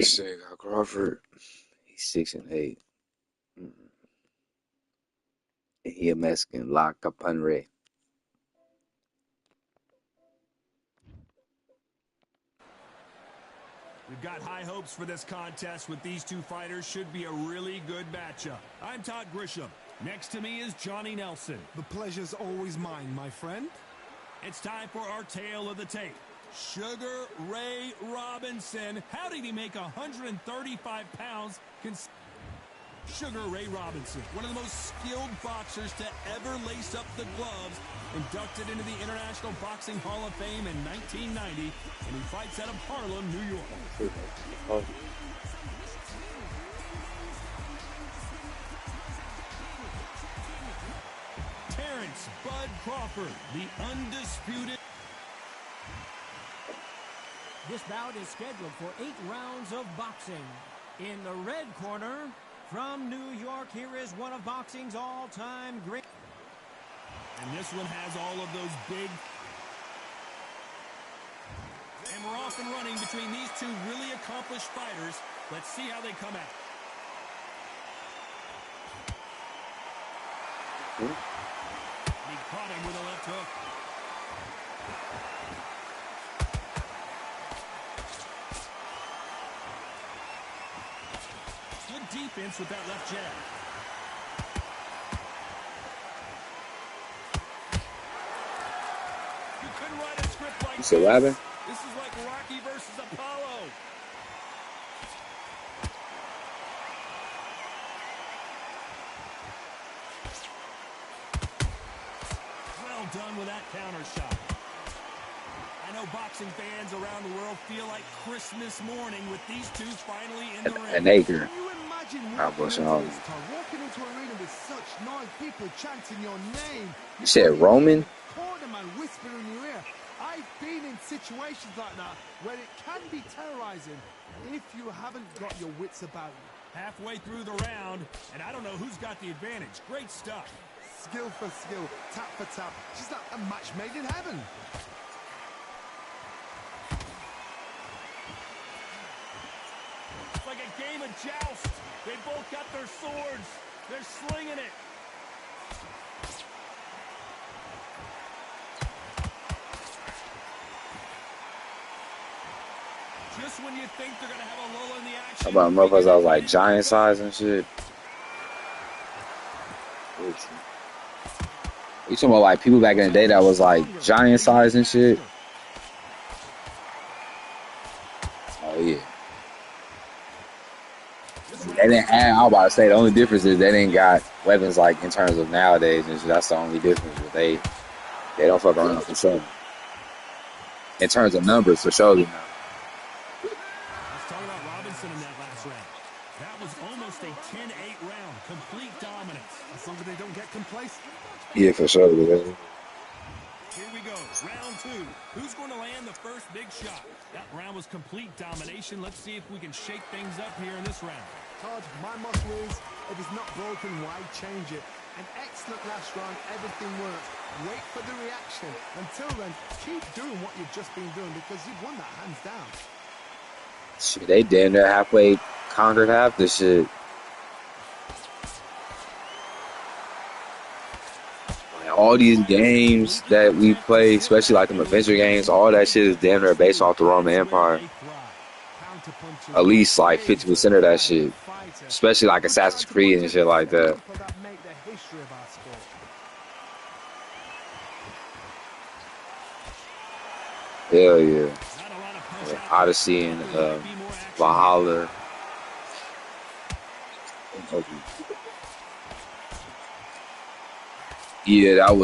Say got Crawford. He's 6-8. Mm. He a Mexican. La Capanre. We've got high hopes for this contest with these two fighters. Should be a really good matchup. I'm Todd Grisham. Next to me is Johnny Nelson. The pleasure's always mine, my friend. It's time for our tale of the tape. Sugar Ray Robinson. How did he make 135 pounds? Sugar Ray Robinson, one of the most skilled boxers to ever lace up the gloves, inducted into the International Boxing Hall of Fame in 1990, and he fights out of Harlem, New York. Terrence Bud Crawford, the undisputed. This bout is scheduled for 8 rounds of boxing. In the red corner, from New York, here is one of boxing's all-time great. And this one has all of those big. And we're off and running between these two really accomplished fighters. Let's see how they come out. He caught him with a left hook. Good defense with that left jab. You couldn't write a script like this. This is like Rocky versus Apollo. Well done with that counter shot. I know boxing fans around the world feel like Christmas morning with these two finally in the ring. An acre. Can you imagine walking into an arena with such noise, people chanting your name? You said Roman? Cornerman whispering in your ear. I've been in situations like that where it can be terrorizing if you haven't got your wits about you. Halfway through the round, and I don't know who's got the advantage. Great stuff. Skill for skill, tap for tap. Just like a match made in heaven. It's like a game of joust. They both got their swords. They're slinging it. Just when you think they're going to have a lull in the action. How about motherfuckers that was like giant size and shit? You talking about like people back in the day that was like giant size and shit? Oh yeah. They didn't have, I was about to say the only difference is they didn't got weapons like in terms of nowadays and shit. That's the only difference. But they don't fuck around for sure. In terms of numbers, for sure. Let's talk about Robinson in that last round. That was almost a 10-8 round. Complete dominance. As long as they don't get complacent. Yeah, for sure. Here we go. Round 2. Who's going to land the first big shot? That round was complete domination. Let's see if we can shake things up here in this round. Todd, my motto is, if it's not broken, why change it? An excellent last round, everything works. Wait for the reaction. Until then, keep doing what you've just been doing because you've won that hands down. Shit, they damn near halfway conquered half the shit. Like, all these games that we play, especially like the adventure games, all that shit is damn near based off the Roman Empire. At least like 50% of that shit. Especially like Assassin's Creed and shit like that. Hell yeah. Odyssey and Valhalla. Yeah, that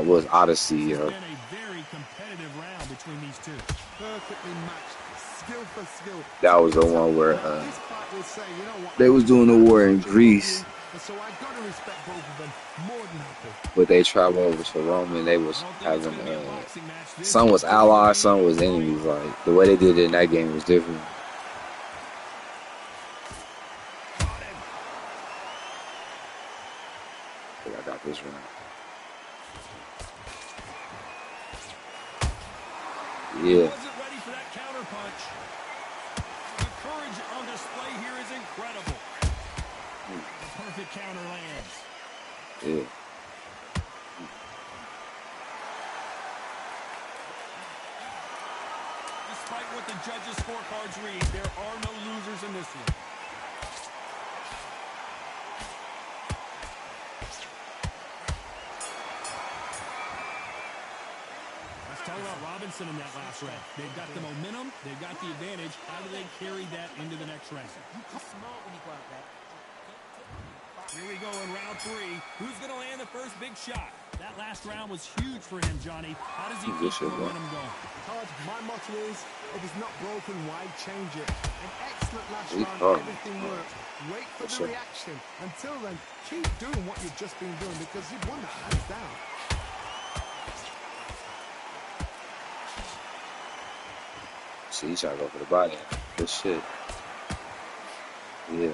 was Odyssey, yo. It's been a very competitive round between these two. Perfectly matched, skill for skill. That was the one where they was doing the war in Greece. So I gotta respect both of them more than happy. But they traveled over to Rome and they was having some was allies, some was enemies. Like the way they did it in that game was different. I think I got this one. Yeah. the counter lands. Yeah. Despite what the judges' scorecards read, there are no losers in this one. Let's talk about Robinson in that last round. They've got the momentum. They've got the advantage. How do they carry that into the next round? Smart when you go out there. Here we go in round 3. Who's going to land the first big shot? That last round was huge for him, Johnny. How does he keep the momentum going? Todd, my motto is, if it's not broken, why change it? An excellent last round, everything works. Wait for the reaction. Until then, keep doing what you've just been doing because you've won that hands down. See, he's trying to go for the body. Good shit. Yeah.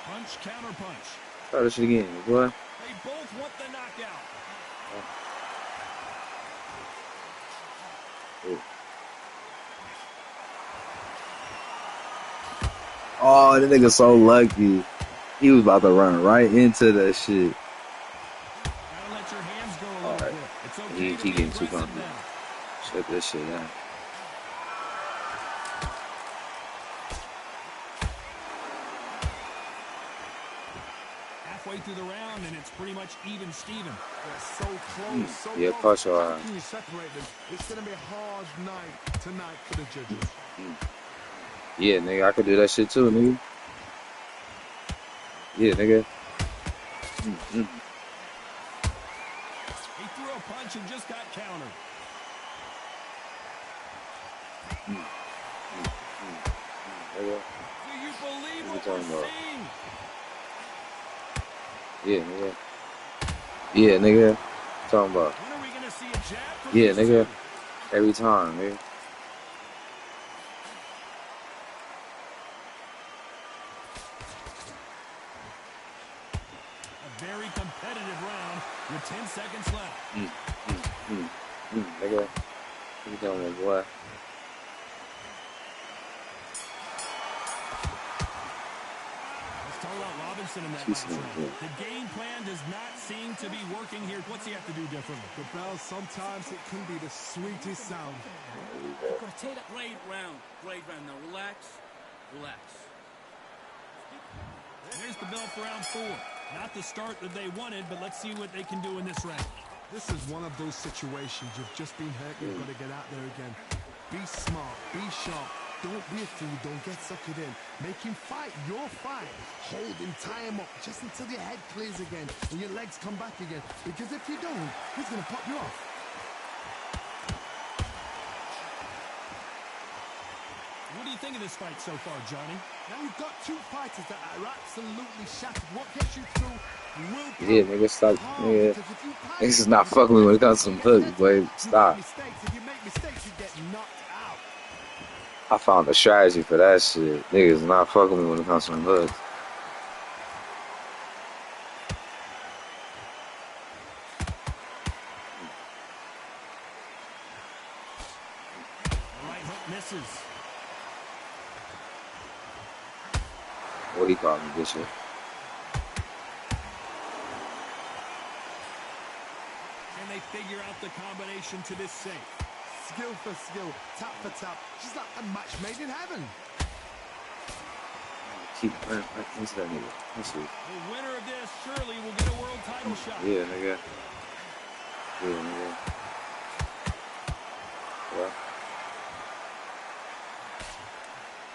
Punch, counter punch. Try this shit again, boy. They both want the knockout. Oh, that nigga so lucky. He was about to run right into that shit. Gotta let your hands go a little bit. It's okay He getting too comfortable. Shut this shit down. Halfway through the round, and it's pretty much even Steven. They're so close, so Yeah, close. caught your How eye. can you separate them? It's going to be a hard night tonight for the judges. Yeah, nigga, I could do that shit too, nigga. Yeah, nigga. He threw a punch and just got countered. Nigga. Do you believe What what you we're talking about? seeing? Yeah, nigga. Yeah, nigga. Talking about. When are we going to see a jab from Yeah, these nigga. two? Every time, nigga. A very competitive round with 10 seconds left. Nigga. What you talking about, boy? Let's talk about Robinson in that last round. The game plan does not seem to be working here. What's he have to do differently? The bell, sometimes it can be the sweetest sound. You've got to take that. Great round. Great round. Now relax. Relax. There's the bell for round 4. Not the start that they wanted, but let's see what they can do in this round. This is one of those situations. You've just been hurt. You've got to get out there again. Be smart. Be sharp. Don't be a fool. Don't get suckered in. Make him fight your fight. Hold him. Tie him up just until your head clears again and your legs come back again. Because if you don't, he's going to pop you off. What do you think of this fight so far, Johnny? Now you've got two fighters that are absolutely shattered. What gets you through will come. Yeah, nigga, stop. Nigga. Because if you panic, This is not fucking with me when it comes to some hooks, boy. Stop. If you make mistakes, you get knocked out. I found a strategy for that shit. Niggas not fucking with me when it comes to some hooks. The right hook misses. What do you call me, this shit? Can they figure out the combination to this safe? Skill for skill, tap for tap. She's like a match made in heaven. Keep right into that nigga. Let's see. The winner of this surely will get a world title shot. Yeah, nigga. Yeah, nigga. Well,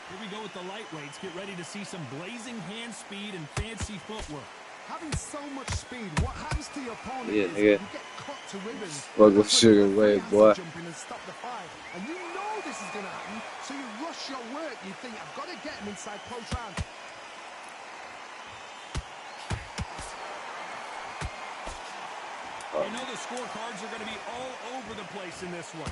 Here we go with the lightweights. Get ready to see some blazing hand speed and fancy footwork. Having so much speed, what happens to your opponent Yeah, is nigga. you get cut to ribbons. Fuck with That's when sugar the way, referee has boy. to jump in and stop the fight. And you know this is going to happen, so you rush your work. You think, I've got to get him inside close round. You know the scorecards are going to be all over the place in this one.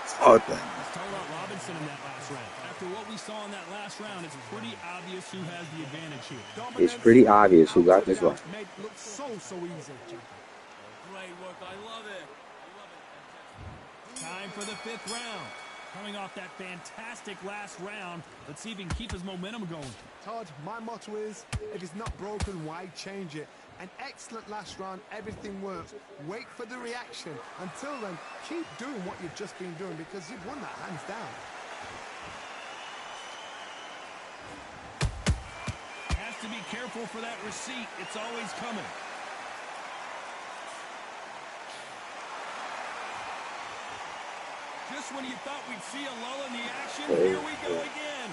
fuck that. Let's talk about Robinson in that last round. After what we saw in that last round, it's pretty obvious who has the advantage here. It's pretty obvious who got this one. Made it look so easy. Great work. I love it. Time for the 5th round. Coming off that fantastic last round, let's see if he can keep his momentum going. Todd, my motto is, if it's not broken, why change it? An excellent last round, everything works. Wait for the reaction. Until then, keep doing what you've just been doing because you've won that hands down. Has to be careful for that receipt. It's always coming. Just when you thought we'd see a lull in the action, here we go again.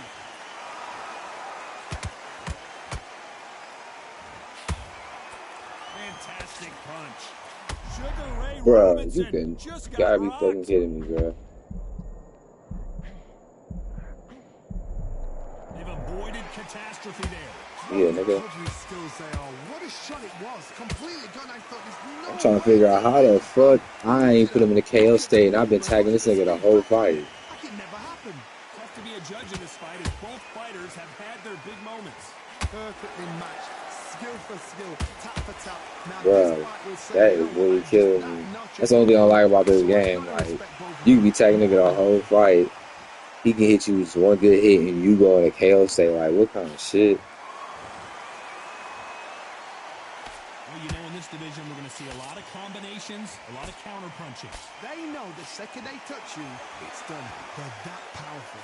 Fantastic punch. Sugar Ray Bro, you Robinson can just gotta got be rocked. fucking kidding me, bro. They've avoided catastrophe there. Yeah, nigga. Skills they are. What a shot it was. Completely gone. I thought there's no I'm trying to figure out how the fuck I ain't put him in the KO state and I've been tagging this nigga the whole fight. Like it never happened. Tough to be a judge in this fight as both fighters have had their big moments. Perfectly matched. Skill for skill. Tap for tap. Now Bro, this fight will say, that you know is what, really just killing that me. notch That's the only thing I like about this So I game. gotta Like, respect both of you them. can be tagging nigga the whole fight. He can hit you with one good hit and you go in a KO state. Like, what kind of shit? Well, you know, in this division, we're going to see a lot of combinations, a lot of counter punching. They know the second they touch you, it's done. They're that powerful.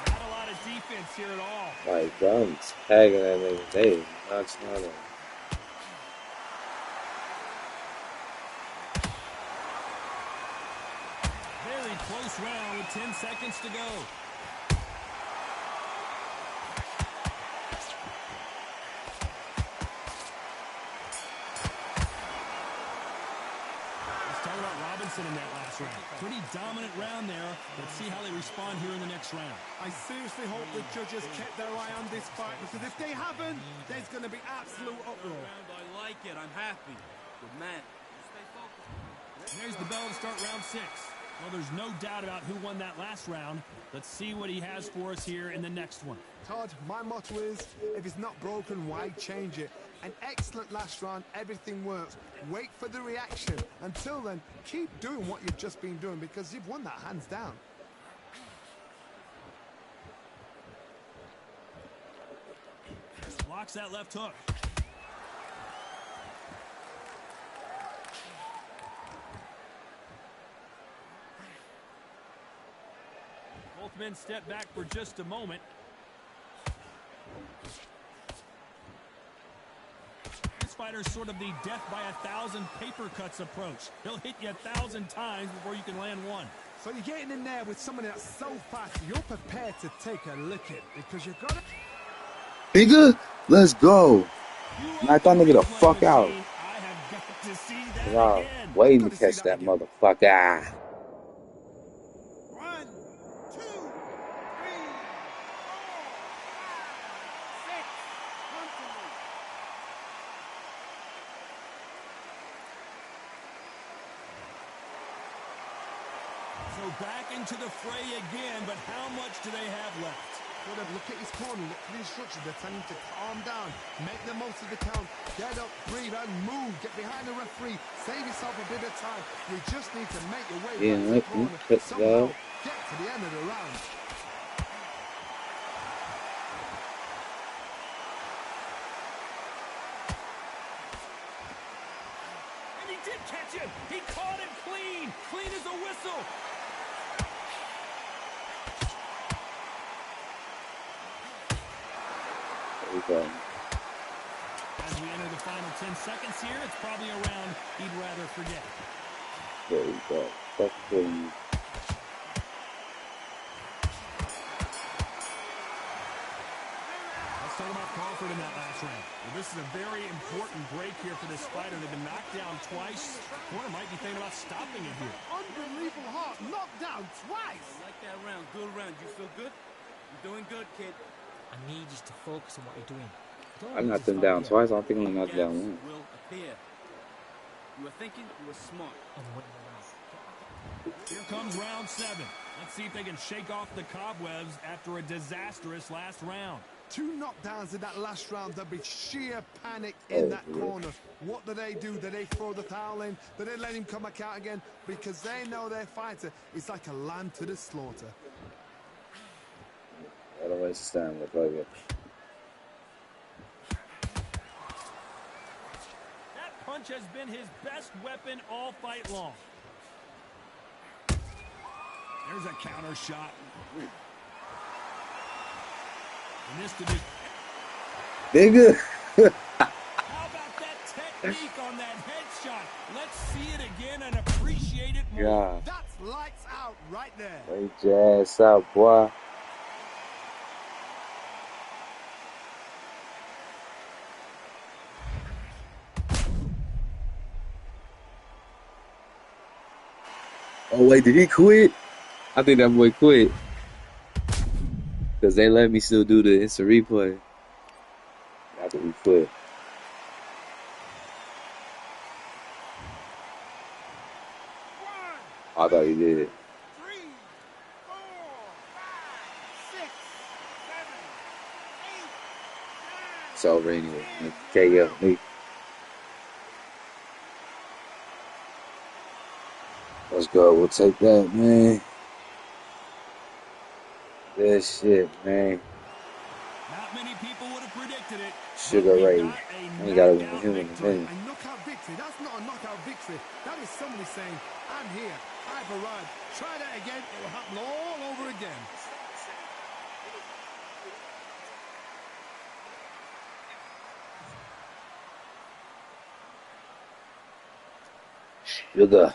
Not a lot of defense here at all. Like, bro, I'm tagging that nigga. They is not trying to. Very close round with 10 seconds to go. Let's talk about Robinson in that last round. Pretty dominant round there. Let's see how they respond here in the next round. I seriously hope the judges kept their eye on this fight because if they haven't, there's going to be absolute uproar. I like it. I'm happy. Good man. Stay focused. There's the bell to start round 6. Well, there's no doubt about who won that last round. Let's see what he has for us here in the next one. Todd, my motto is, if it's not broken, why change it? An excellent last round, everything works. Wait for the reaction. Until then, keep doing what you've just been doing because you've won that hands down. Blocks that left hook. Both men step back for just a moment. This fighter's sort of the death by 1,000 paper cuts approach. He'll hit you 1,000 times before you can land one. So you're getting in there with someone that's so fast, you're prepared to take a licking because you've got to... Nigga, let's go. Knock that nigga the fuck out. I have got to see that Wow, again. waiting to catch that motherfucker. 1, 2, 3, 4, 5, 6. Comfortably. So back into the fray again, but how much do they have left? Well, look at his corner, look at the instructions. They're telling him to calm down, make the most of the count, get up, breathe, and move. Get behind the referee, save yourself a bit of time. You just need to make your way back to the corner. Somehow get to the end of the round. And he did catch him. He caught him clean. Clean as a whistle. There we go. As we enter the final 10 seconds here, it's probably a round he'd rather forget. There we go. Fuck him. Let's talk about Crawford in that last round. Well, this is a very important break here for this fighter. They've been knocked down twice. The corner might be thinking about stopping it here. Unbelievable heart, knocked down twice. I like that round. Good round. You feel good? You're doing good, kid. I need you to focus on what you're doing. I knocked him down twice. I don't think I knocked him down Gaps once. will appear. You were thinking, you were smart. I'm winning the round. Here comes round 7. Let's see if they can shake off the cobwebs after a disastrous last round. 2 knockdowns in that last round. There'd be sheer panic in Oh, that yeah. corner. What do? Do they throw the towel in? Do they let him come back out again? Because they know their fighter is like a lamb to the slaughter. I don't waste time with it. That punch has been his best weapon all fight long. There's a counter shot. And this could be... Nigga. How about that technique on that headshot? Let's see it again and appreciate it more. Yeah. That's lights out right there. Wait your ass out, boy. Oh, wait, did he quit? I think that boy quit. Because they let me still do the instant replay. I think he quit. I thought he did. 3, 4, 5, 6, 7, 8, 9. It's over anyway. KO me. Let's go. We'll take that, man. That shit, man. Not many people would have predicted it. Sugar Ray. I ain't got to win with him in a minute. A knockout victory. That's not a knockout victory. That is somebody saying, I'm here. I've arrived. Try that again. It will happen all over again. Sugar.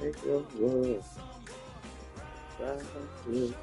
Make your world right here.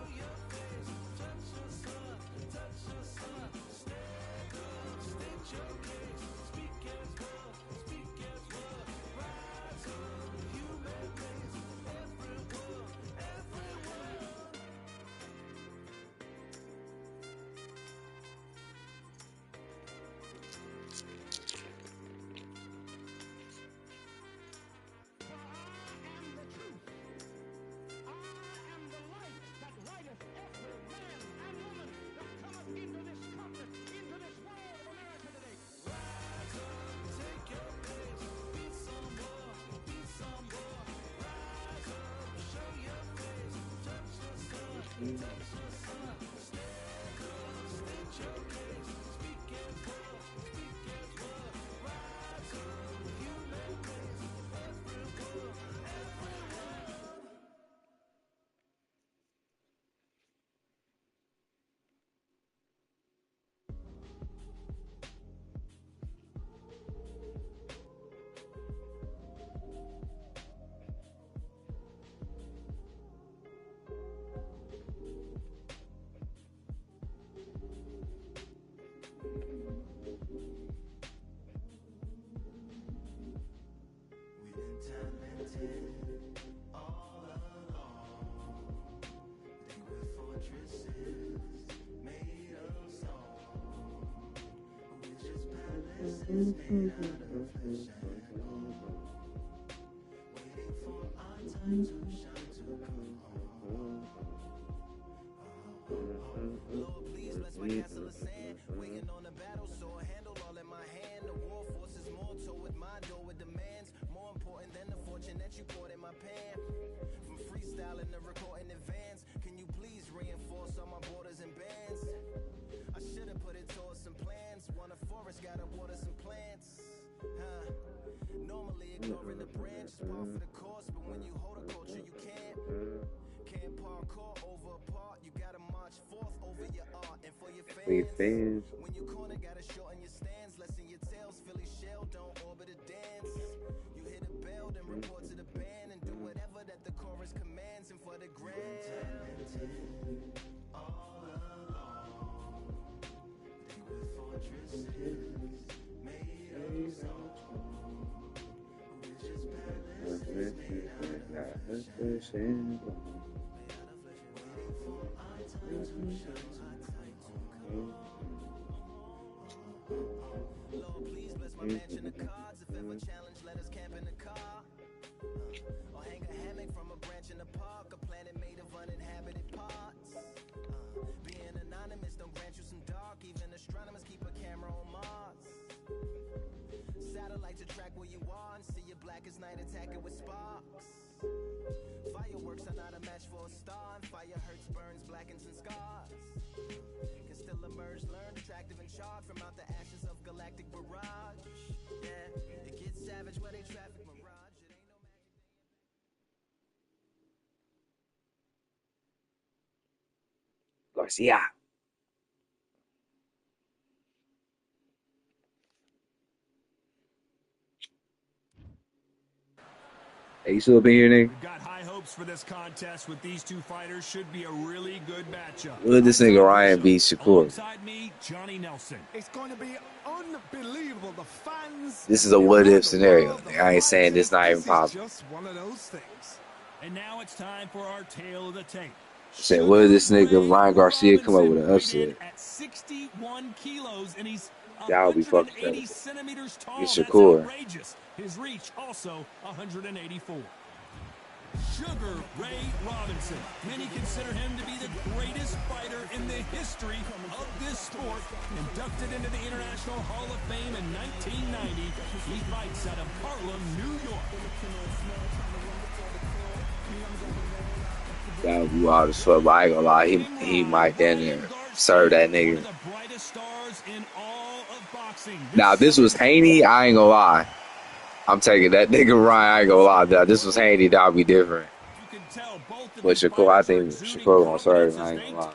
Lord, please bless my castle of sand. Waiting on the battle, so a handle all in my hand. The war forces more toward my door with demands. More important than the fortune that you poured in my pan. From freestyling to recording advance, can you please reinforce all my borders and bands? I should have put it towards some plans. Want a forest, gotta water some plants. Normally ignoring the branch is par for the course, but when you hold a culture, you can't parkour over a part. You gotta march forth over your art and for your fans. When you corner, gotta shorten your stance. Lessen your tails, Philly shell, don't orbit a dance. You hit a bell, then report to the band and do whatever that the chorus commands. And for the grand, all along, liquid fortresses made of stone. Lord, please bless my mansion of cards. If ever challenged, let us camp in the car. Or hang a hammock from a branch in the park. A planet made of uninhabited parts. Being anonymous don't grant you some dark. Even astronomers keep a camera on Mars. Satellites to track where you are and see your black as night attacking with sparks. Fireworks are not a match for a star, and fire hurts, burns, blackens, and scars. Can still emerge, learn, attractive and charred from out the ashes of galactic barrage. Yeah, it gets savage where they traffic mirage. It ain't no magic. Garcia. Hey, you still up in here, nigga? We've got high hopes for this contest with these two fighters. Should be a really good matchup. Would this nigga Ryan beat Shakur? Alongside me, Johnny Nelson. It's going to be unbelievable. The fans. This is a what-if scenario. I ain't saying this not even possible. Just one of those things. And now it's time for our tale of the tape. Say, what if this nigga Ryan Garcia come up with an upset? At 61 kilos, and he's That would be fucking 180 crazy. centimeters tall. It's That's Shakur. outrageous. His reach also 184. Sugar Ray Robinson. Many consider him to be the greatest fighter in the history of this sport. Inducted into the International Hall of Fame in 1990, he fights out of Harlem, New York. That would be wild as fuck, but I ain't gonna lie, he might damn near serve that nigga. One of the brightest stars in all of boxing. Now, if this was Haney, I ain't gonna lie. I'm taking that nigga Ryan, I ain't gonna lie. Now, if this was Haney, that would be different. You can tell both of But these Shakur, I fighters think are exuding Shakur gonna serve, confidence I as ain't they gonna lie.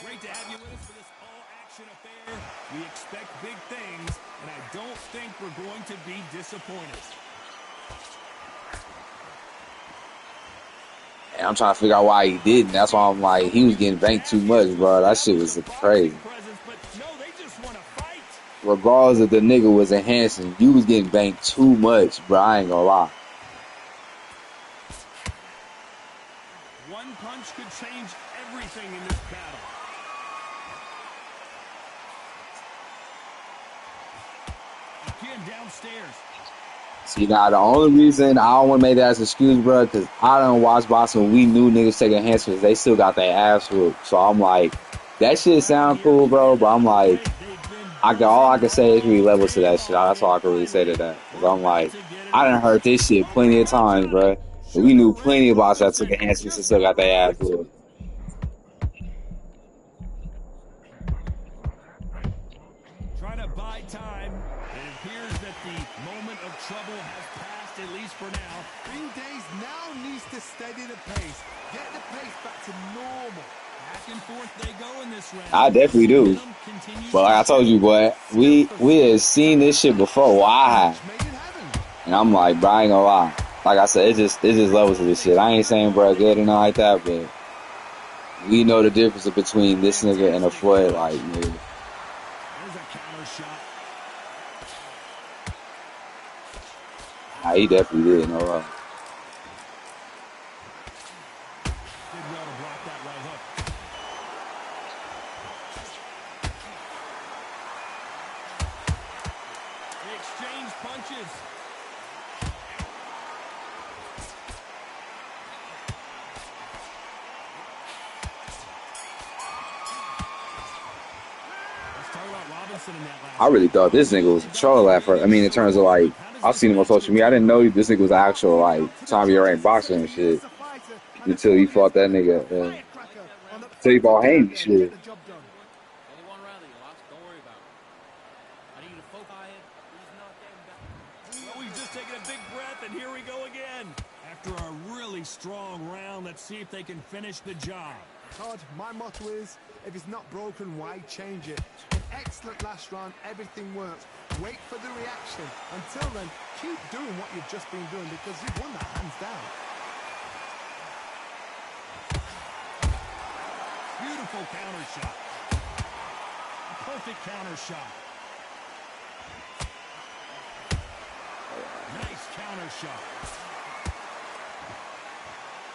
Great to have you with us for this all-action affair. We expect big things, and I don't think we're going to be disappointed. And I'm trying to figure out why he didn't. That's why I'm like, he was getting banked too much, bro. That shit was crazy. But no, they just want to fight. Regardless if the nigga was enhancing, you was getting banked too much, bro. I ain't gonna lie. One punch could change everything in this battle. Again, downstairs. See, now, the only reason I don't want to make that as an excuse, bro, because I don't watch boxing when we knew niggas taking enhancements. They still got their ass whooped. So I'm like, that shit sound cool, bro, but I'm like, all I can say is really levels to that shit. That's all I can really say to that. Because I'm like, I done heard this shit plenty of times, bro. And we knew plenty of boxers that took enhancements and still got their ass whooped. Trying to buy time. It appears that the moment of trouble has passed, at least for now. Green Days now needs to steady the pace. Get the pace back to normal. Back and forth they go in this round. I definitely do. But like I told you, boy, we have seen this shit before. Well, I have. Made in heaven. And I'm like, bro, I ain't gonna lie. Like I said, it's just levels of this shit. I ain't saying, bro, good or nothing like that, but we know the difference between this nigga and a foot, like, nigga. There's a counter shot. Nah, he definitely did, no lie. Did well to block that right hook. exchange punches. Let's talk about Robinson in that last I really thought this nigga was a troll at first. I mean, in terms of like, I've seen him on social media. I didn't know this nigga was actual like Tommy rank boxer and shit until he fought that nigga. Until he fought Haney shit. Only one round that you lost. Don't worry about it. I need you to focus. He's not getting back. Oh, he's just taking a big breath, and here we go again. After a really strong round, let's see if they can finish the job. Todd, my motto is, if it's not broken, why change it? An excellent last round, everything works. Wait for the reaction. Until then, keep doing what you've just been doing because you've won that hands down. Beautiful counter shot. Perfect counter shot. Nice counter shot.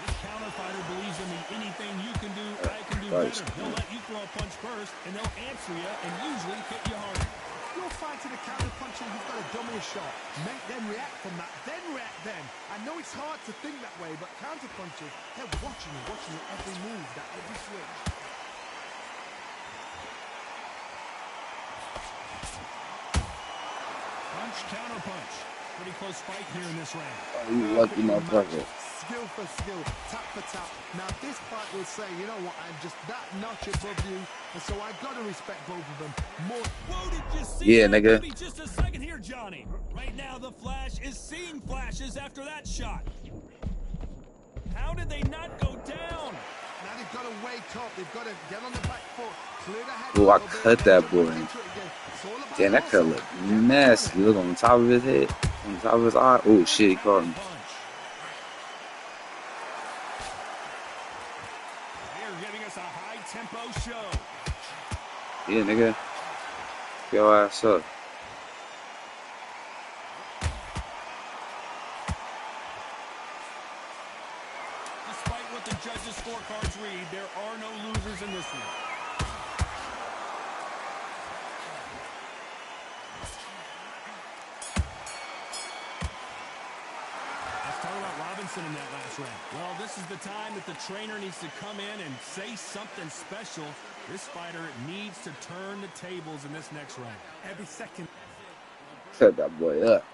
This counter fighter believes in me. Anything you can do, I can do better. They'll let you throw a punch first, and they'll answer you and usually hit you harder. You're fighting a counter punch and you've got to dummy a shot. Make them react from that, then react then. I know it's hard to think that way, but counter punches, they're watching you every move, that every switch. Punch, counter punch. Pretty close fight here in this round. You lucky motherfucker. Skill for skill, tap for tap. Now this fight will say, you know what, I'm just that notch above you, and so I got to respect both of them more. Whoa, did you see Yeah, that? nigga. Give me just a second here, Johnny. Right now, the Flash is seeing flashes after that shot. How did they not go down? Now they've got to wake up, they've got to get on the back foot, clear the head. Ooh, I cut that boy. Damn, that cut look nasty. Look on the top of his head, on the top of his eye. Oh shit, he caught him. They're giving us a high-tempo show. Yeah, nigga. Get your ass up. Despite what the judges' scorecards read, there are no losers in this one. Let's talk about Robinson in that last round. Well, this is the time that the trainer needs to come in and say something special. This fighter needs to turn the tables in this next round. Every second. Cut that boy up.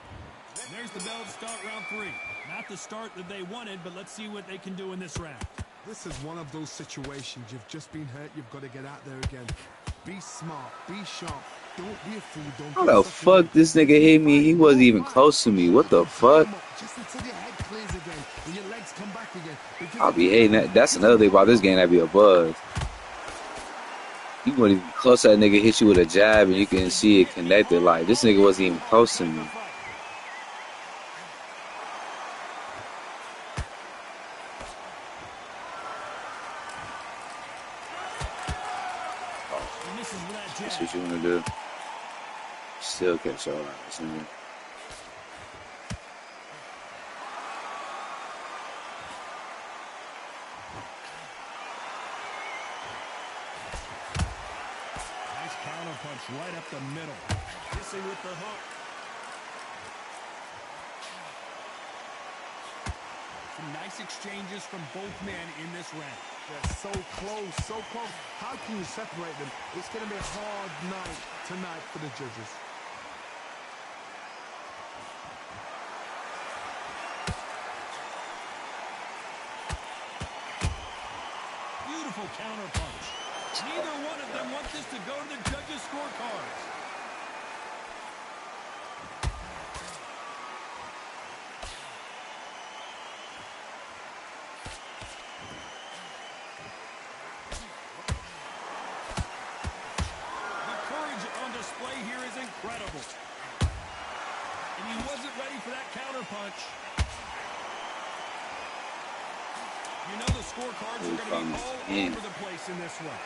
And there's the bell to start round 3. Not the start that they wanted, but let's see what they can do in this round. This is one of those situations. You've just been hurt. You've got to get out there again. Be smart. Be sharp. Don't be a fool. Don't How the fuck this nigga hit me? He wasn't even close to me. What the fuck? Just until your head clears again and your legs come back again. I'll be hating that. That's another thing about this game that be a buzz. You wouldn't even close to that nigga, hit you with a jab, and you can see it connected. Like, this nigga wasn't even close to me. That's what you want to do. Still catch your eyes, nigga. Nice counter punch right up the middle. Kissing with the hook. Some nice exchanges from both men in this round. They're so close, so close. How can you separate them? It's going to be a hard night tonight for the judges. Beautiful counter punch. Neither one of them want this to go to the judges' scorecards. The courage on display here is incredible. And he wasn't ready for that counter punch. You know the scorecards are going to be all over the place in this one.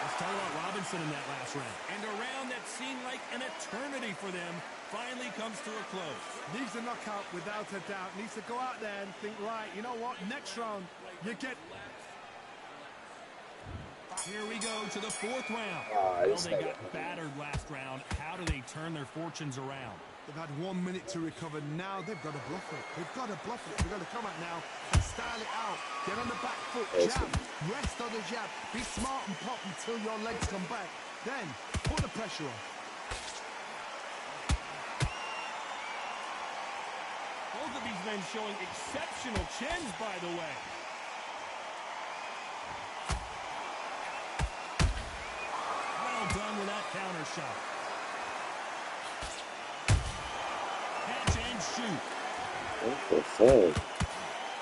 Let's talk about Robinson in that last round. And a round that seemed like an eternity for them. finally comes to a close. Needs a knockout without a doubt. Needs to go out there and think, right, you know what, next round, you get... Here we go to the fourth round. Ah, Well, it's they not got gonna battered last round. How do they turn their fortunes around? They've had 1 minute to recover. Now they've got to bluff it. They've got to bluff it. They've got to come out now and style it out. Get on the back foot, jab, rest on the jab. Be smart and pop until your legs come back. Then put the pressure on. Both of these men showing exceptional chins, by the way. Well done with that counter shot. Catch and shoot. What the fuck?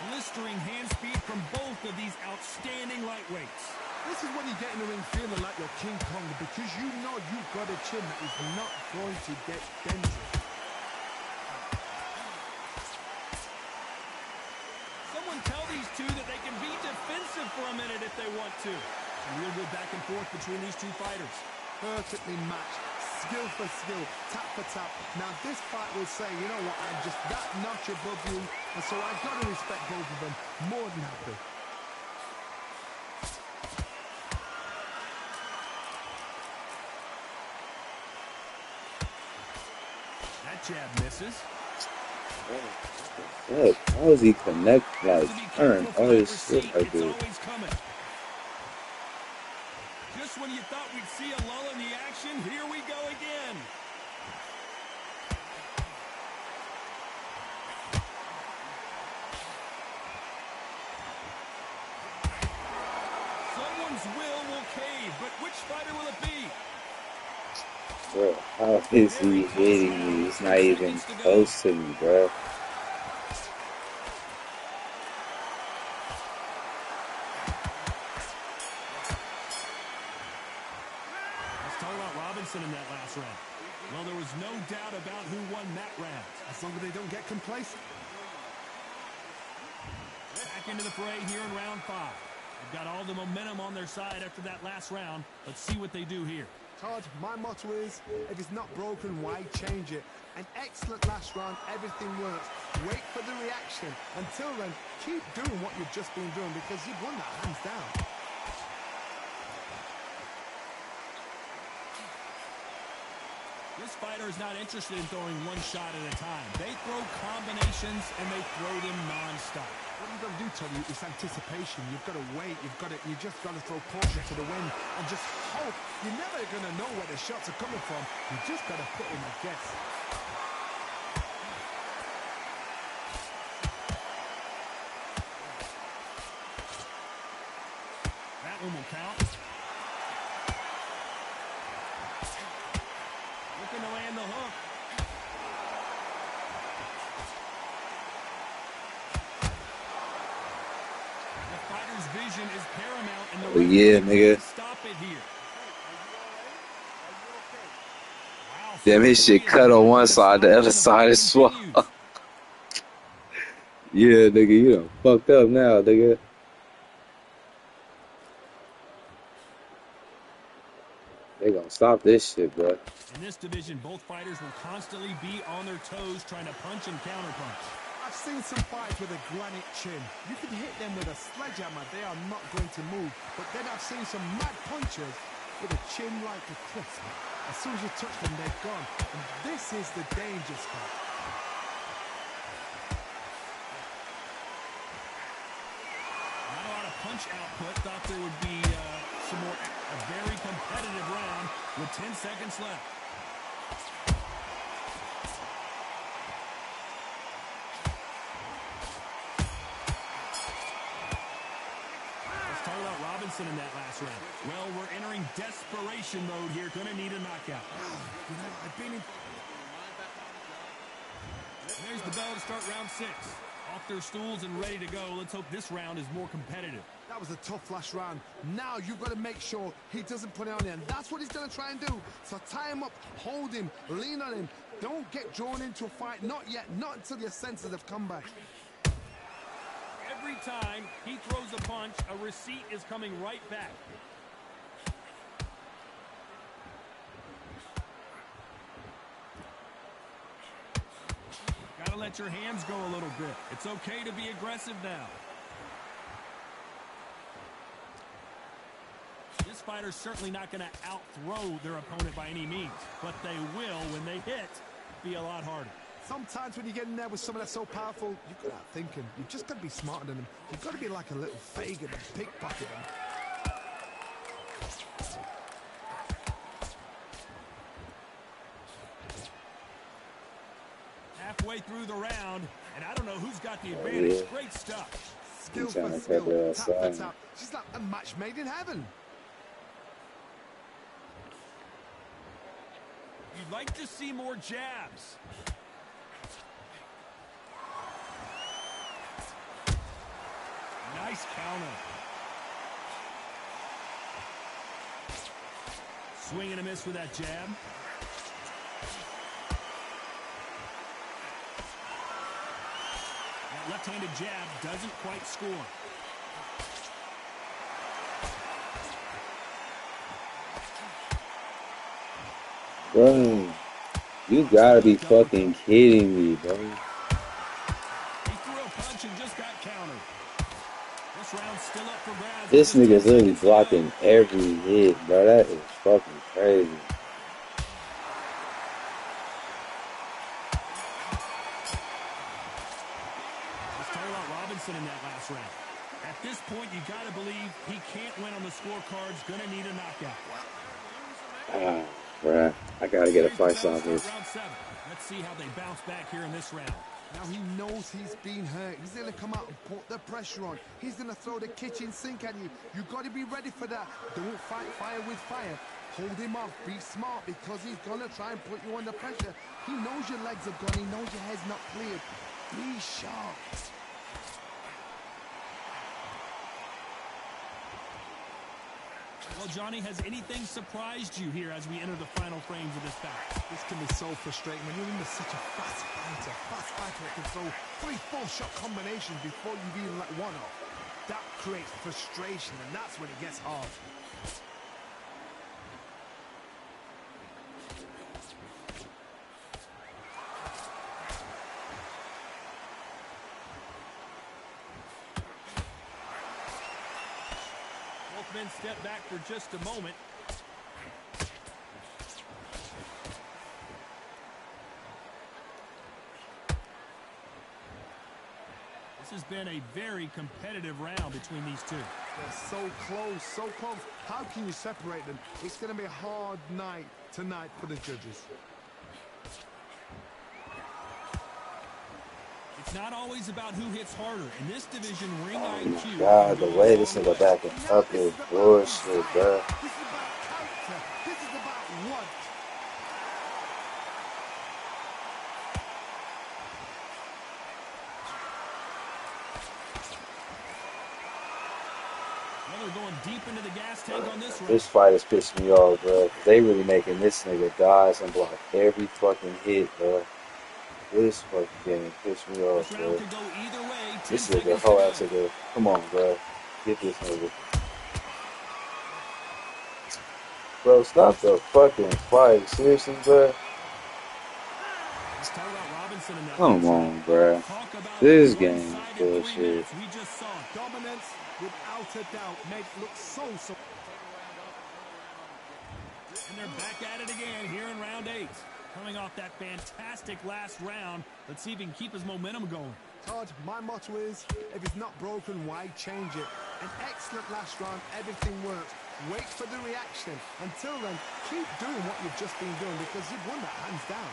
Blistering hand speed from both of these outstanding lightweights. This is when you get in the ring feeling like you're King Kong, because you know you've got a chin that is not going to get dented. Someone tell these two that they can be defensive for a minute if they want to. Some real good back and forth between these two fighters. Perfectly matched, skill for skill, tap for tap. Now this fight will say, you know what, I'm just that notch above you, and so I've got to respect both of them more than happy. That jab misses. What? How does he connect, like, turn all his shit like It's this? always coming. Just when you thought we'd see a lull in the action, here we go again. Someone's will cave, but which fighter will it be? Bro, how is he hitting me? He's not even close to me, bro. Let's talk about Robinson in that last round. Well, there was no doubt about who won that round. As long as they don't get complacent. Back into the fray here in round 5. They've got all the momentum on their side after that last round. Let's see what they do here. Todd, my motto is, if it's not broken, why change it? An excellent last round, everything works. Wait for the reaction. Until then, keep doing what you've just been doing, because you've won that hands down. This fighter is not interested in throwing one shot at a time. They throw combinations, and they throw them non-stop. What you've got to do, Tony, is anticipation. You've got to wait. You just got to throw caution to the wind and just hope. You're never going to know where the shots are coming from. You just got to put in a guess. That one will count. Looking to land the hook. The fighter's vision is paramount, and the Oh yeah, nigga. stop it here. Wow, Damn, his shit cut on one side, the other side is swell. Yeah, nigga, you done fucked up now, nigga. They gonna stop this shit, bro. In this division, both fighters will constantly be on their toes trying to punch and counterpunch. I've seen some fights with a granite chin. You can hit them with a sledgehammer. They are not going to move. But then I've seen some mad punchers with a chin like a crisp. As soon as you touch them, they're gone. And this is the danger spot. Not a lot of punch output. Thought there would be a very competitive round with 10 seconds left. Let's talk about Robinson in that last round. Well, we're entering desperation mode here. Gonna need a knockout. You know, I've been in... There's the bell to start round 6. Off their stools and ready to go. Let's hope this round is more competitive. That was a tough last round. Now you've got to make sure he doesn't put it on you. And that's what he's going to try and do. So tie him up, hold him, lean on him. Don't get drawn into a fight. Not yet. Not until your senses have come back. Every time he throws a punch, a receipt is coming right back. let your hands go a little bit. It's okay to be aggressive now. This fighter's certainly not going to out-throw their opponent by any means, but they will, when they hit, be a lot harder. Sometimes when you get in there with someone that's so powerful, you've got to out thinking. You've just got to be smarter than them. You've got to be like a little Fagin and pickpocket them. Halfway through the round, and I don't know who's got the advantage. Yeah. Great stuff. Skill trying for to skill, cut that tap for aside. tap. She's like a match made in heaven. You'd like to see more jabs. Nice counter. Swing and a miss with that jab. That left-handed jab doesn't quite score. Bro, you gotta be fucking kidding me, bro. He threw a punch and just got countered. This round's still up for grabs. This Just 10 nigga's literally seconds to go. blocking every hit, bro. That is fucking crazy. Let's talk about Robinson in that last round. At this point, you got to believe he can't win on the scorecards. Gonna need a knockout. Ah, bruh. I gotta get a fight That'll off start this. round 7. Let's see how they bounce back here in this round. Now he knows he's been hurt. He's going to come out and put the pressure on. He's going to throw the kitchen sink at you. You've got to be ready for that. Don't fight fire with fire. Hold him off. Be smart because he's going to try and put you under pressure. He knows your legs are gone. He knows your head's not cleared. Be sharp. Well, Johnny, has anything surprised you here as we enter the final frames of this bout? This can be so frustrating when you're in such a fast fighter that can throw 3-4 shot combinations before you've even let one off. That creates frustration, and that's when it gets hard. Both men step back for just a moment. This has been a very competitive round between these two. They're so close, so close. How can you separate them? It's going to be a hard night tonight for the judges. It's not always about who hits harder. In this division, ring Oh IQ. my god, the goes way a this long nigga way. back and up is bullshit, bro. This is about character. This is about what? Well, they're going deep into the gas tank on this round. This fight has pissed me off, bro. They really making this nigga dodge and block every fucking hit, bro. This fucking game pissed me off, This bro. round could go either way. 10 This nigga seconds whole to ass go. nigga. Come on, bro. Get this nigga. Bro, stop the fucking fight. Seriously, bro. Let's talk about Robinson in that Come next on, round. bro. Talk about This a game one-sided 3 bullshit. minutes. We just saw it. Dominance, without a doubt, made it look so. And they're back at it again here in round 8. Coming off that fantastic last round. Let's see if he can keep his momentum going. Todd, my motto is, if it's not broken, why change it? An excellent last round, everything works. Wait for the reaction. Until then, keep doing what you've just been doing because you've won that hands down.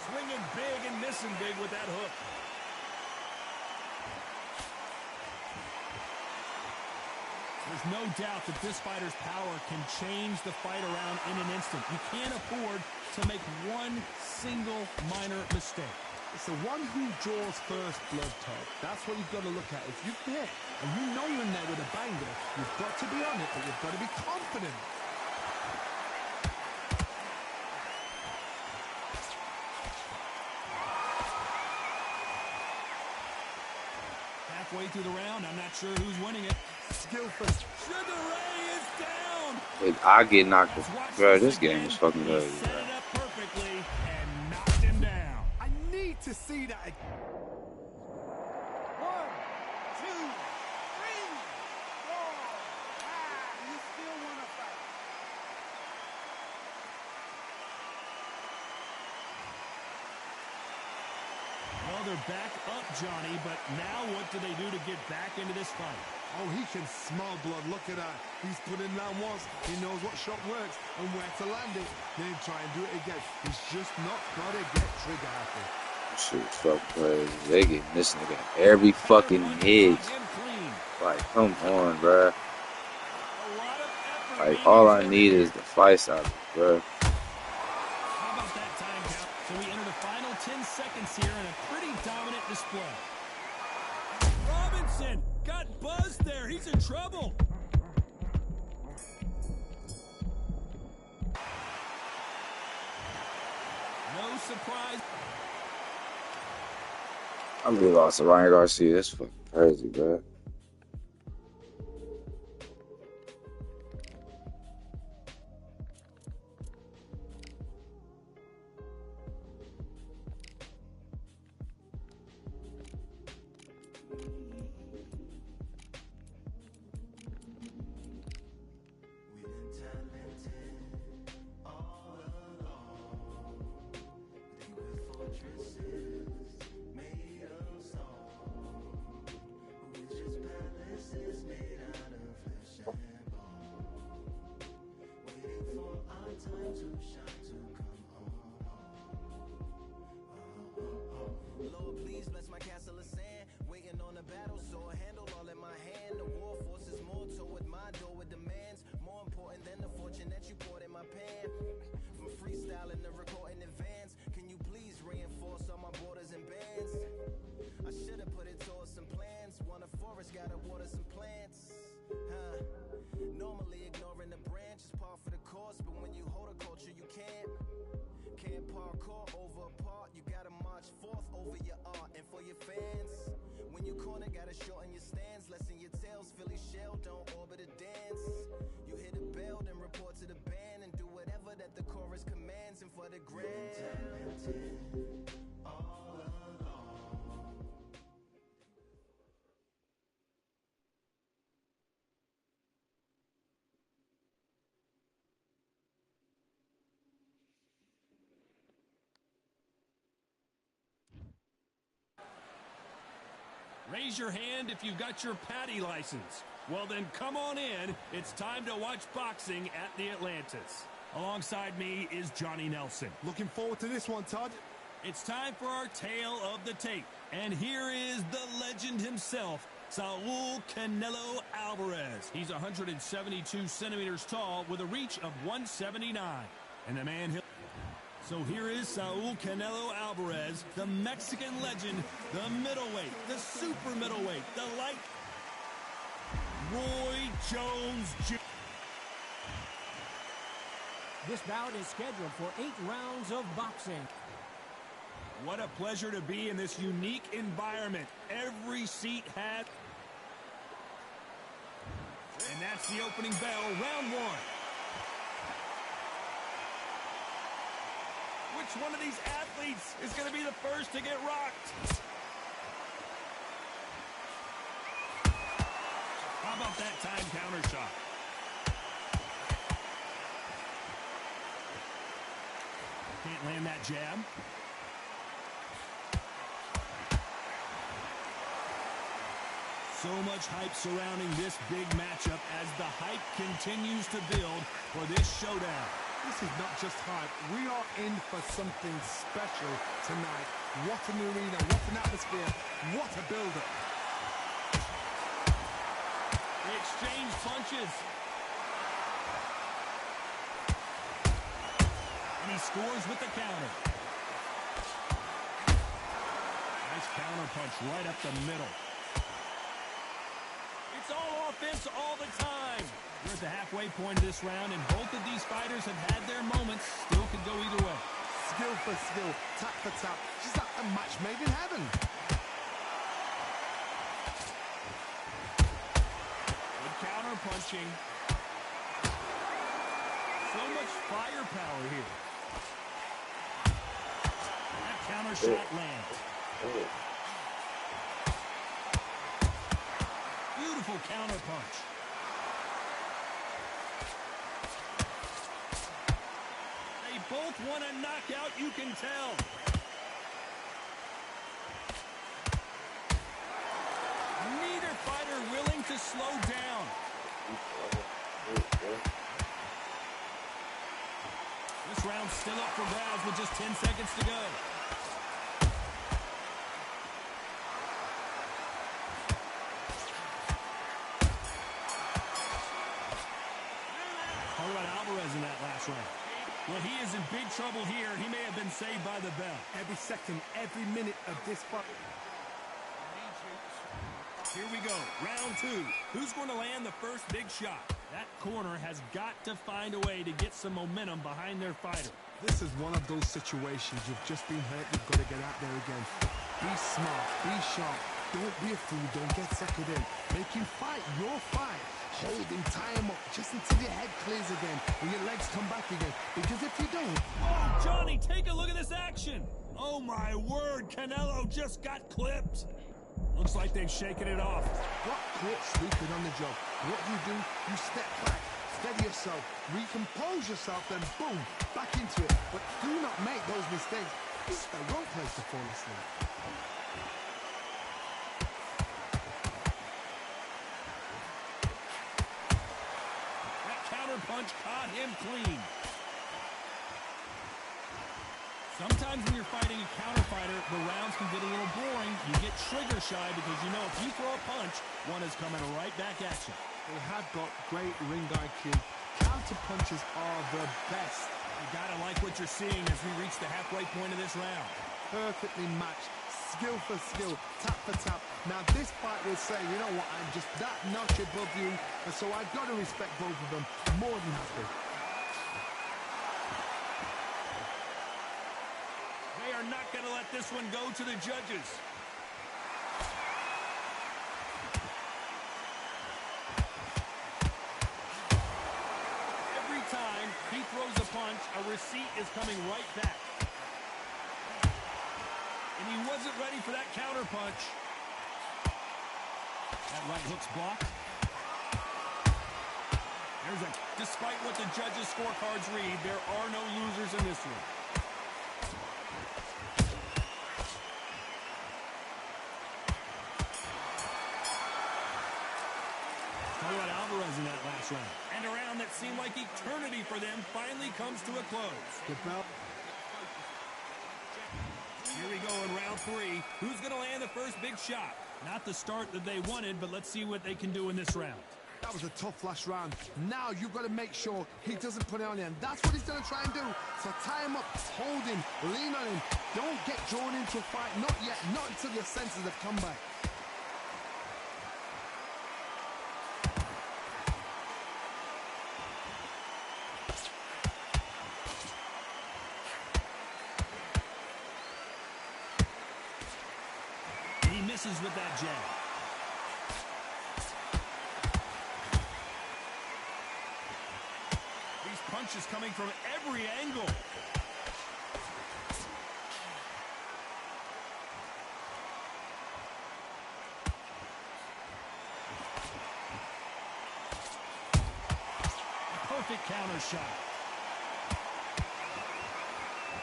Swinging big and missing big with that hook. There's no doubt that this fighter's power can change the fight around in an instant. You can't afford to make one single minor mistake. It's the one who draws first blood, Todd. That's what you've got to look at. If you've hit and you know you're in there with a banger, you've got to be on it, but you've got to be confident. Halfway through the round, I'm not sure who's winning it. Skillful. Sugar Ray is down. I get knocked. Let's watch Bro, this this game again. is fucking He crazy, set bro. it up perfectly and knocked him down. I need to see that again. 1, 2, 3, 4, 5. You still want to fight? Well, they're back up, Johnny, but now what do they do to get back into this fight? Oh, he can smell blood. Look at that. He's put in that once. He knows what shot works and where to land it. Then try and do it again. He's just not got to get trigger happy. Shit, fucking crazy. They get this nigga every fucking hit. Like, come on, bro. Like, all I need is the fight stop, bro. How about that time count? So we enter the final 10 seconds here in a pretty dominant display. Robinson got buzzed there. He's in trouble. No surprise. I really lost to Ryan Garcia. That's fucking crazy, bro. Lord, please bless my castle of sand. Waiting on a battle, so a handle all in my hand. The war forces more toward my door with demands. More important than the fortune that you poured in my pan. From freestyling to recording advance, can you please reinforce all my borders and bands? I should have put it towards some plans. Want a forest, gotta water some plants. Normally ignoring the branch is par for the course, but when you hold a culture, you can't parkour over a part. You gotta march forth over your art and for your fans. When you corner, gotta shorten your stance. Lessen your tails, Philly shell, don't orbit a dance. You hit a bell, then report to the band and do whatever that the chorus commands. And for the grand, all along. Raise your hand if you've got your Patty license. Well, then come on in. It's time to watch boxing at the Atlantis. Alongside me is Johnny Nelson. Looking forward to this one, Todd. It's time for our tale of the tape. And here is the legend himself, Saul Canelo Alvarez. He's 172 centimeters tall with a reach of 179. And the man... So here is Saul Canelo Alvarez, the Mexican legend, the middleweight, the super middleweight, the light... Roy Jones Jr. This bout is scheduled for 8 rounds of boxing. What a pleasure to be in this unique environment. Every seat had... And that's the opening bell, round 1. Which one of these athletes is going to be the first to get rocked? How about that time counter shot? Can't land that jab. So much hype surrounding this big matchup as the hype continues to build for this showdown. This is not just hype. We are in for something special tonight. What an arena, what an atmosphere, what a build-up. They exchange punches. And he scores with the counter. Nice counter punch right up the middle. It's all offense all the time. We're at the halfway point of this round, and both of these fighters have had their moments. Still could go either way. Skill for skill, tap for tap. Just like a match made in heaven. Good counter punching. much firepower here. That counter shot lands. Beautiful counter punch. They both want a knockout, you can tell. Neither fighter willing to slow down. This round's still up for grabs with just 10 seconds to go. Talk about Alvarez in that last round. Well, he is in big trouble here. He may have been saved by the bell. Every second, every minute of this fight. Here we go, round two. Who's going to land the first big shot? That corner has got to find a way to get some momentum behind their fighter. This is one of those situations. You've just been hurt. You've got to get out there again. Be smart. Be sharp. Don't be a fool. Don't get suckered in. Make him fight your fight. Hold him, tie him up, just until your head clears again and your legs come back again. Because if you don't... Oh, Johnny, take a look at this action. Oh, my word. Canelo just got clipped. Looks like they've shaken it off. Got caught sleeping on the job. What do? You step back, steady yourself, recompose yourself, then boom, back into it. But do not make those mistakes. This is the wrong place to fall asleep. That counter punch caught him clean. Sometimes when you're fighting a counter fighter, the rounds can get a little boring. You get trigger shy because you know if you throw a punch, one is coming right back at you. They have got great ring IQ. Counter punches are the best. You gotta like what you're seeing as we reach the halfway point of this round. Perfectly matched, skill for skill, tap for tap. Now this fight will say, you know what, I'm just that notch above you, and so I've got to respect both of them more than happy. They are not going to let this one go to the judges. Every time he throws a punch, a receipt is coming right back. And he wasn't ready for that counter punch. That right hook's blocked. Despite what the judges' scorecards read, there are no losers in this one. Alvarez in that last round. And a round that seemed like eternity for them finally comes to a close. The belt. Here we go in round three. Who's going to land the first big shot? Not the start that they wanted, but let's see what they can do in this round. That was a tough last round. Now you've got to make sure he doesn't put it on him. That's what he's going to try and do. So tie him up, hold him, lean on him. Don't get drawn into a fight. Not yet. Not until your senses have come back. He misses with that jab. These punches coming from every angle. A perfect counter shot.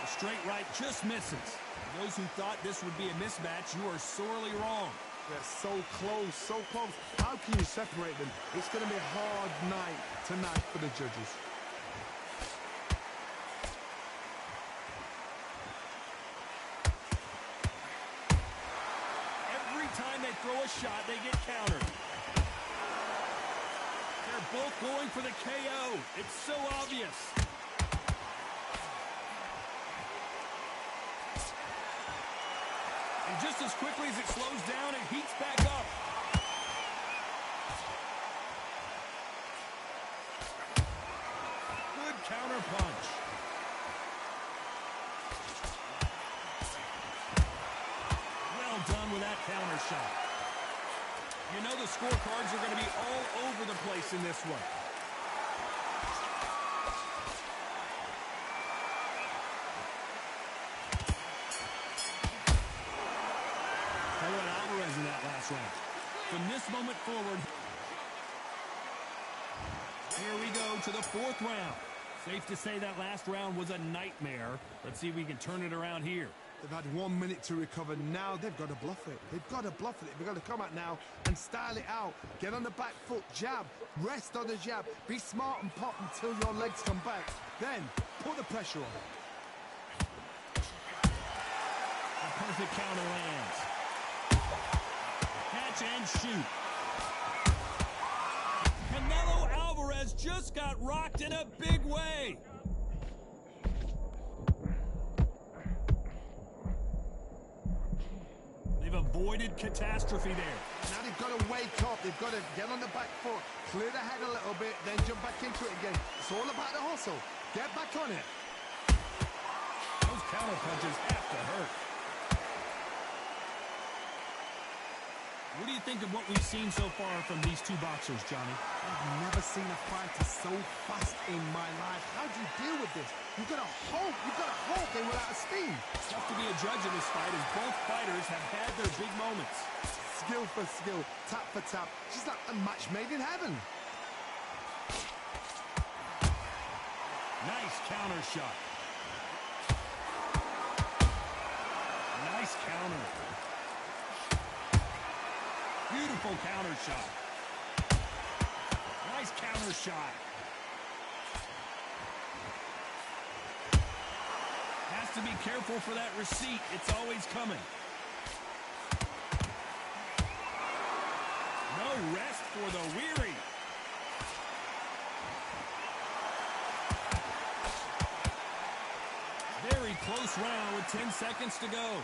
The straight right just misses. Those who thought this would be a mismatch, you are sorely wrong. They're so close, so close. How can you separate them? It's going to be a hard night tonight for the judges. Every time they throw a shot, they get countered. They're both going for the KO. It's so obvious. And just as quickly as it slows down, it heats back up. Good counter punch. Well done with that counter shot. You know the scorecards are going to be all over the place in this one. fourth round. Safe to say that last round was a nightmare. Let's see if we can turn it around here. They've had 1 minute to recover. Now they've got to bluff it. They've got to bluff it. They've got to come out now and style it out. Get on the back foot, jab, rest on the jab. Be smart and pop until your legs come back. Then put the pressure on. A perfect counter lands. Catch and shoot. Canelo Alvarez just got rocked in a big way. They've avoided catastrophe there. Now they've got to wake up. They've got to get on the back foot, clear the head a little bit, then jump back into it again. It's all about the hustle. Get back on it. Those counter punches have to hurt. What do you think of what we've seen so far from these two boxers, Johnny? I've never seen a fighter so fast in my life. How do you deal with this? You've got to hope they were out of steam. It's tough to be a judge in this fight as both fighters have had their big moments. Skill for skill, tap for tap. Just like a match made in heaven. Nice counter shot. Nice counter. Beautiful counter shot. Nice counter shot. Has to be careful for that receipt. It's always coming. No rest for the weary. Very close round with 10 seconds to go.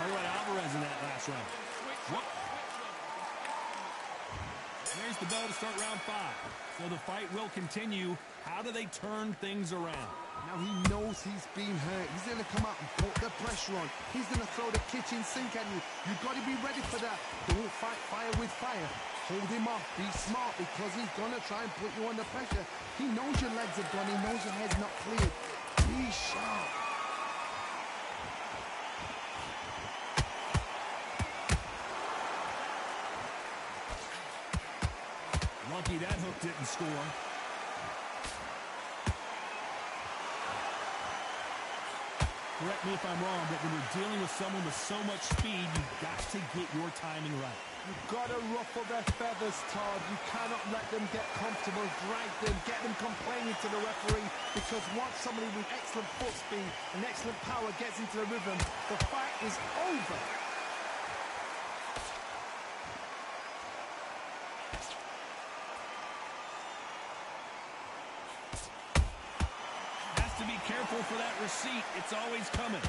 Alvarez in that last round. There's the bell to start round 5. So the fight will continue. How do they turn things around? Now he knows he's been hurt. He's going to come out and put the pressure on. He's going to throw the kitchen sink at you. You've got to be ready for that. Don't fight fire with fire. Hold him off. Be smart because he's going to try and put you under pressure. He knows your legs are gone. He knows your head's not cleared. Be sharp. Lucky that hook didn't score. Correct me if I'm wrong, but when you're dealing with someone with so much speed, you've got to get your timing right. You've got to ruffle their feathers, Todd. You cannot let them get comfortable, drag them, get them complaining to the referee, because once somebody with excellent foot speed and excellent power gets into the rhythm, the fight is over. Has to be careful for that receipt. It's always coming.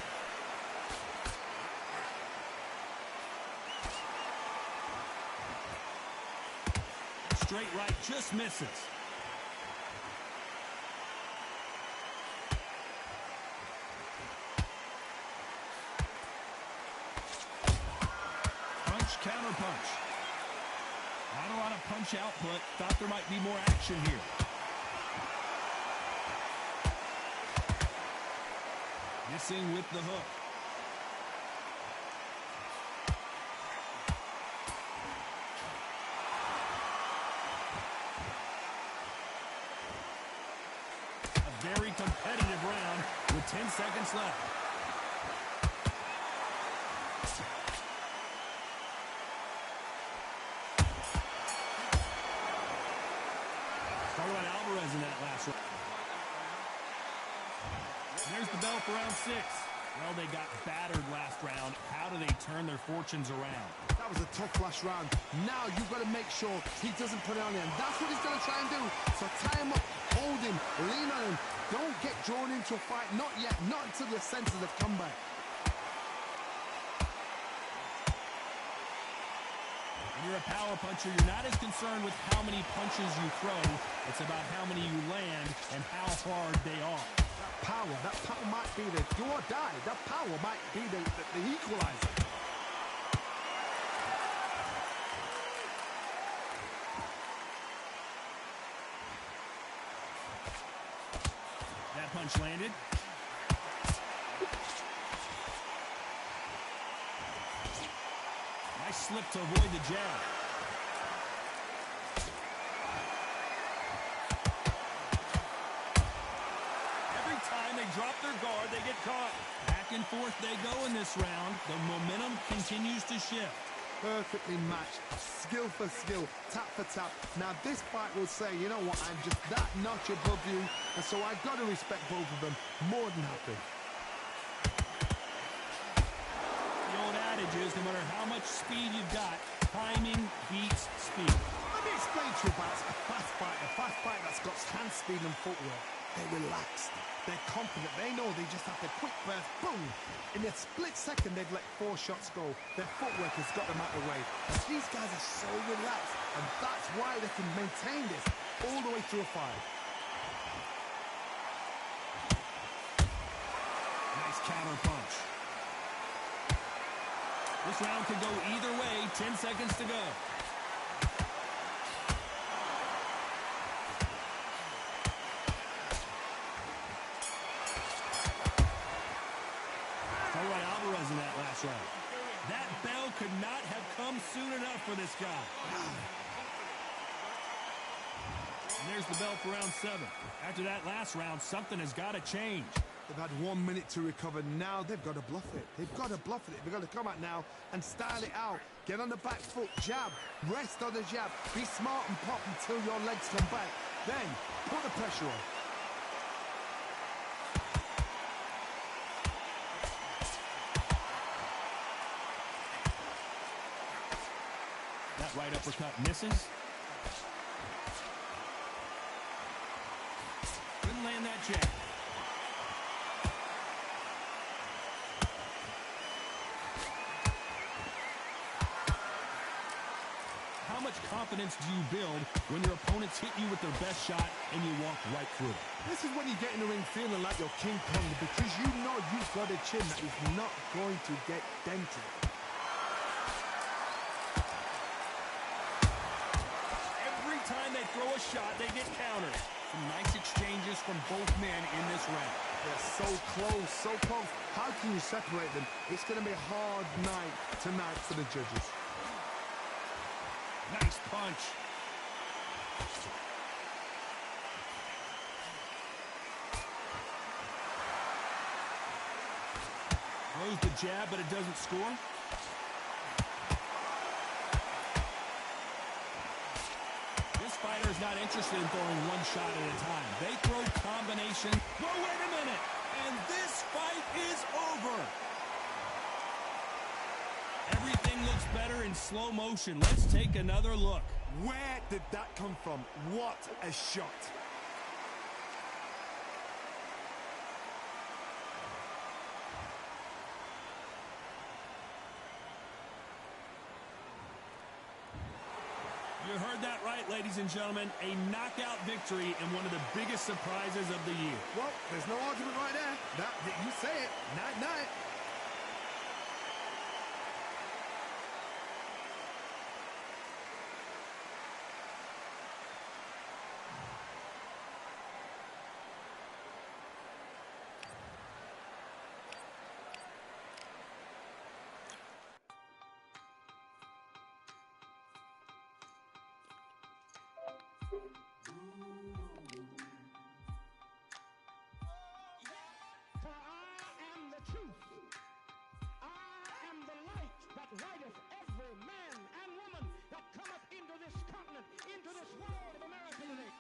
Straight right just misses. Punch, counter punch. Not a lot of punch output. Thought there might be more action here. Missing with the hook. Very competitive round with 10 seconds left. Talk about Alvarez in that last round. There's the bell for round 6. Well, they got battered last round. How do they turn their fortunes around? That was a tough last round. Now you've got to make sure he doesn't put it on him. That's what he's going to try and do. So tie him up, hold him, lean on him. Don't get drawn into a fight. Not yet. Not until your senses have come back. When you're a power puncher, you're not as concerned with how many punches you throw. It's about how many you land and how hard they are. That power might be the do or die. That power might be the equalizer. That punch landed. slip to avoid the jab. Every time they drop their guard, they get caught. Back and forth they go in this round. The momentum continues to shift. Perfectly matched, skill for skill, tap for tap. Now this fight will say, you know what, I'm just that notch above you, and so I've got to respect both of them more than happy. The old adage is, no matter how much speed you've got, timing beats speed. Let me explain to you about a fast fighter that's got hand speed and footwork. They're relaxed, they're confident, they know they just have to quick burst, boom! In a split second, they've let 4 shots go. Their footwork has got them out of the way. And these guys are so relaxed, and that's why they can maintain this all the way through a fight. Nice counter punch. This round could go either way. 10 seconds to go. Alvarez in that last round. That bell could not have come soon enough for this guy. And there's the bell for round 7. After that last round, something has got to change. They've had 1 minute to recover. Now they've got to bluff it. They've got to bluff it. They've got to come out now and style it out. Get on the back foot, jab, rest on the jab. Be smart and pop until your legs come back. Then put the pressure on. That right uppercut misses. Couldn't land that jab. How much confidence do you build when your opponents hit you with their best shot and you walk right through it? This is when you get in the ring feeling like you're King Kong, because you know you've got a chin that is not going to get dented. Every time they throw a shot, they get countered. Some nice exchanges from both men in this round. They're so close, so close. How can you separate them? It's going to be a hard night tonight for the judges. Nice punch. Throws the jab, but it doesn't score. This fighter is not interested in throwing one shot at a time. They throw combination. Whoa, wait a minute. And this fight is over. Everything looks better in slow motion. Let's take another look. Where did that come from? What a shot. You heard that right, ladies and gentlemen. A knockout victory and one of the biggest surprises of the year. Well, there's no argument right there. You say it. Night-night. For I am the truth. I am the light that lighteth every man and woman that cometh into this continent, into this world of America today.